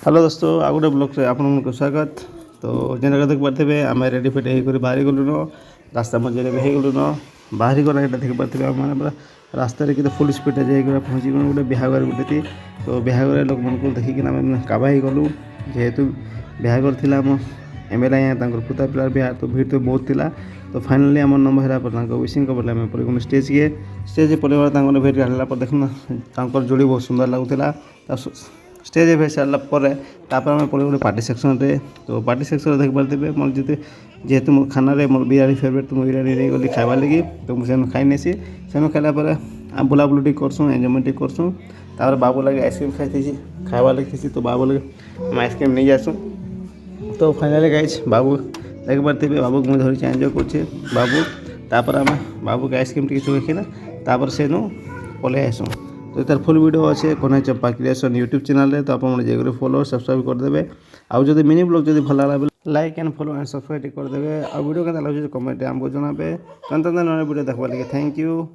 Hello दोस्तों आ गोटे blog से आपको स्वागत। तो जेनका देख पारे आम रेडी फेडी होकर बाहरी गलुन रास्ता मझे भी गलुन बाहरी गला यहाँ देख पारे आम मैंने पूरा रास्तार के फुल स्पीड जाकर पहुँची गलु गोटे बिहागर गोटे थी। तो बिहागर लोक मान देखिकी आम काबा ही गलु जेहेतु बिहागर थी आम एमएलए पुता पिलार बिहार तो भीड़ तो बहुत थिला। तो फाइनाली आम नंबर है विशिंग बोले आम पड़े स्टेज के स्टेज पड़े भेट आनला देखना जोड़ी बहुत सुंदर लगुला। स्टेज भेट सारापर आम पड़े गोटे पार्टी सेक्शन रे। तो पार्टी सेक्शन देख पारे मोर जेहेतु मो खाना मोर बिरयानी फेवरेट तो बिरयानी नहीं गली खावा लगी। तो मुझे खाई नेसी से खालापर आम बुलाबुली करसूँ एंजयमेंट करसूँ। तापर बाबू लगे आइसक्रीम खाई खावा लगी तो बाबू लगे आम आइसक्रीम नहीं जासूँ। तो फाइनाली गाइज बाबू देख पारे बाबू को मुझे धरी एंजय कर बाबू तापर आम बाबू के आइसक्रीम टी चुखिना तापर से पलि आसू। तो तार फुल वीडियो अच्छे कन्हई चंपा क्रिएशन यूट्यूब चैनल तो आप जाकर फॉलो सब्सक्राइब करदे। आउ जब मिनी ब्लॉग जब भल लगा like and follow and subscribe करदे। आ वीडियो के लगे कमेंट आमको जनाबे। वीडियो देखा लगे थैंक यू।